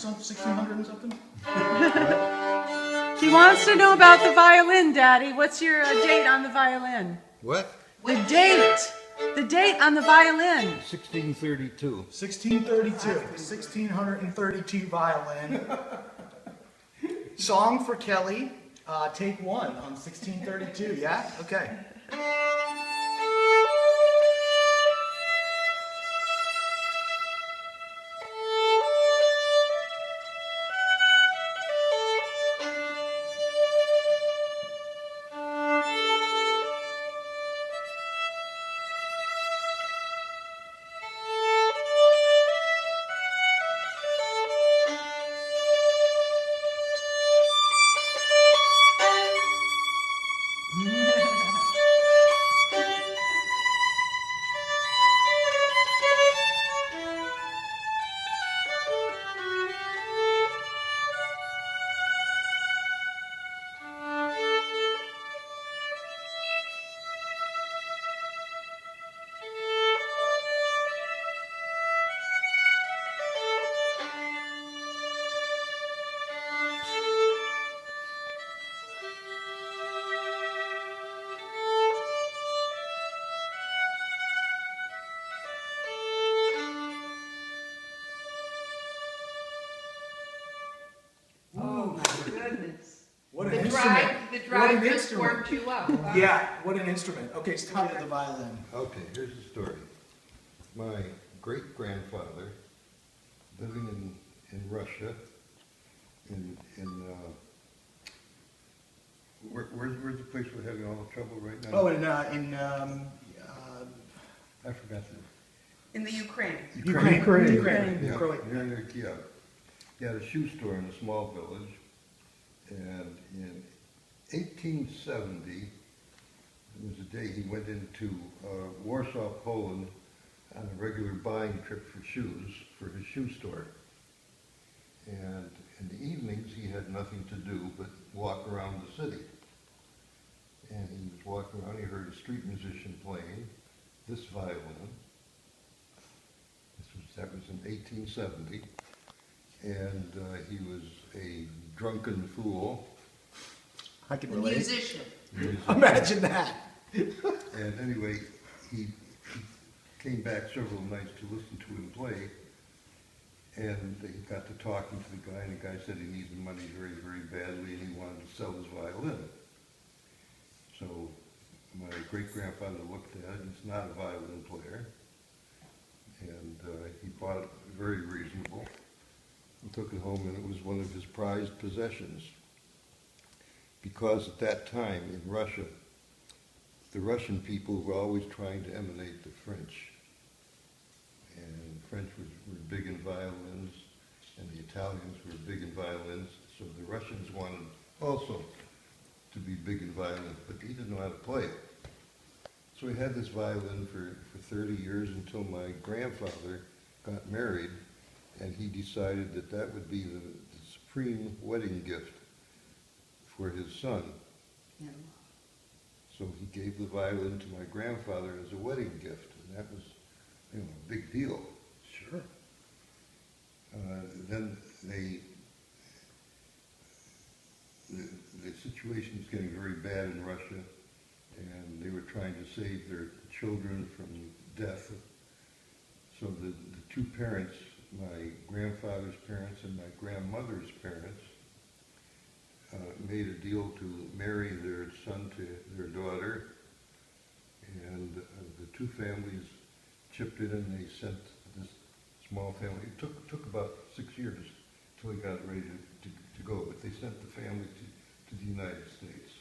1600 and something? He wants to know about the violin, Daddy. What's your date on the violin? What? The date. The date on the violin. 1632. 1632. 1632 violin. Song for Kelly. Take one on 1632. Yeah? Okay. What an instrument. The drive just warmed you up. Yeah, what an instrument. Okay, start with the violin. Okay, here's the story. My great-grandfather, living in Russia, where's the place we're having all the trouble right now? Oh, I forgot the... In the Ukraine. Ukraine. Yeah, near Kiev. He had a shoe store in a small village, and in 1870, it was the day he went into Warsaw, Poland, on a regular buying trip for shoes for his shoe store. And in the evenings, he had nothing to do but walk around the city. And he was walking around, he heard a street musician playing this violin. That was in 1870. And he was a drunken fool. I can The relate. musician. Imagine that. And anyway, he came back several nights to listen to him play, and he got to talking to the guy, and the guy said he needed money very, very badly, and he wanted to sell his violin. So my great-grandfather looked at it, and he's not a violin player, and he bought it very reasonable, and took it home, and it was one of his prized possessions. Because at that time in Russia, the Russian people were always trying to emulate the French. And the French were big in violins, and the Italians were big in violins, so the Russians wanted also to be big in violins, but he didn't know how to play it. So he had this violin for 30 years until my grandfather got married, and he decided that that would be the supreme wedding gift for his son. Yeah. So he gave the violin to my grandfather as a wedding gift, and that was, a big deal. Sure. Then the situation was getting very bad in Russia, and they were trying to save their children from death. So the two parents, my grandfather's parents and my grandmother's parents, made a deal to marry their son to their daughter, and the two families chipped in, and they sent this small family. It took about 6 years till he got ready to go, but they sent the family to the United States.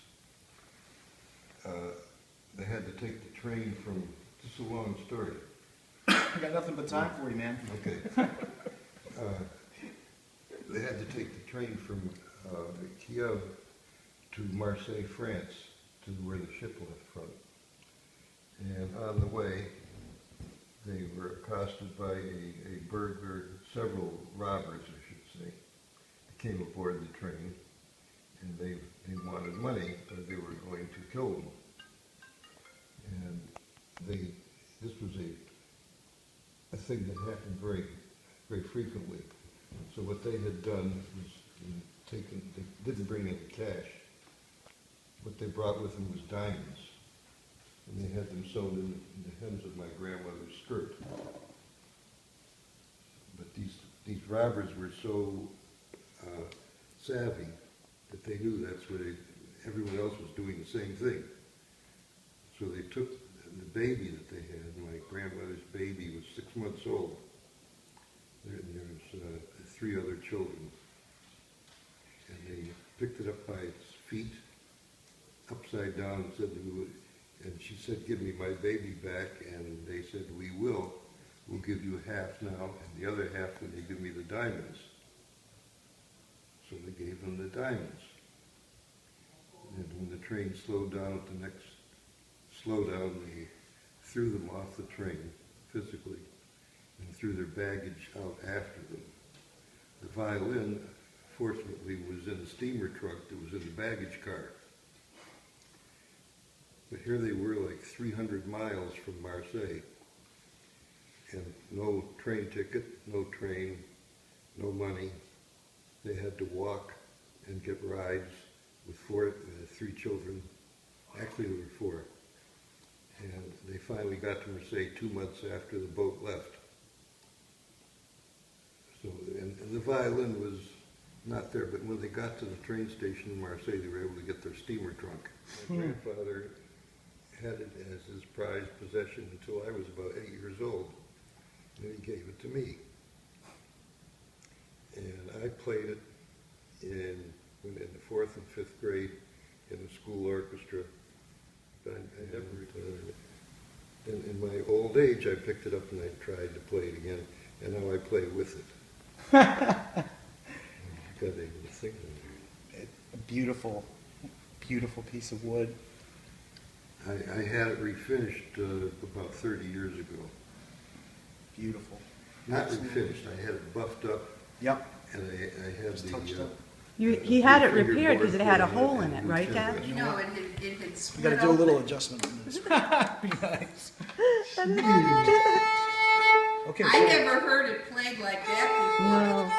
They had to take the train from, just a long story. I got nothing but time for you, man. Okay. They had to take the train from Kiev to Marseille, France, to where the ship left from. And on the way, they were accosted by a burglar, several robbers, I should say. They came aboard the train, and they wanted money, or they were going to kill them. And this was a thing that happened very, very frequently. So what they had done was taken, they didn't bring any cash. What they brought with them was diamonds. And they had them sewn in the hems of my grandmother's skirt. But these robbers were so savvy that they knew that's what everyone else was doing the same thing. So they took the baby that they had, my grandmother's baby was 6 months old. There was 3 other children. And they picked it up by its feet, upside down, and said, and she said, "Give me my baby back." And they said, "We will. We'll give you half now, and the other half when they give me the diamonds." So they gave them the diamonds. And when the train slowed down at the next slowdown, they threw them off the train physically and threw their baggage out after them. The violin, fortunately, was in a steamer truck that was in the baggage car. But here they were, like 300 miles from Marseille, and no train ticket, no train, no money. They had to walk and get rides with 3 children. Actually, there were 4. And they finally got to Marseille 2 months after the boat left. So, and the violin was not there, but when they got to the train station in Marseille, they were able to get their steamer trunk. My grandfather had it as his prized possession until I was about 8 years old. And he gave it to me. And I played it in the 4th and 5th grade in the school orchestra. But I never in my old age, I picked it up and I tried to play it again, and now I play with it. Got a little thing on there. A beautiful, beautiful piece of wood. I had it refinished about 30 years ago. Beautiful. Not refinished, I had it buffed up, Yep. and I had Just touched the... up. He had it fingerboard repaired because it had a for hole and in it, the right, chin Dad? rest. No, it had We split gotta do a little open. adjustment on this. Be nice. Okay, I never heard it played like that before. No.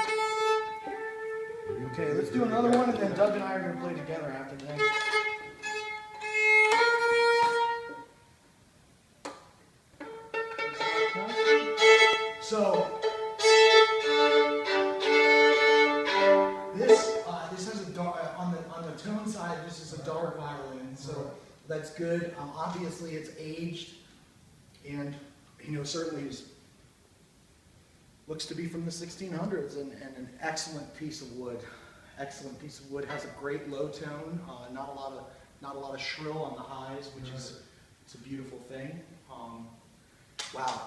okay, let's do another one, and then Doug and I are gonna play together after the next. So this has a dark on the tone side. This is a dark violin, so that's good. Obviously, it's aged, and certainly looks to be from the 1600s, and an excellent piece of wood. Excellent piece of wood. Has a great low tone. Not a lot of shrill on the highs, which is it's a beautiful thing. Wow.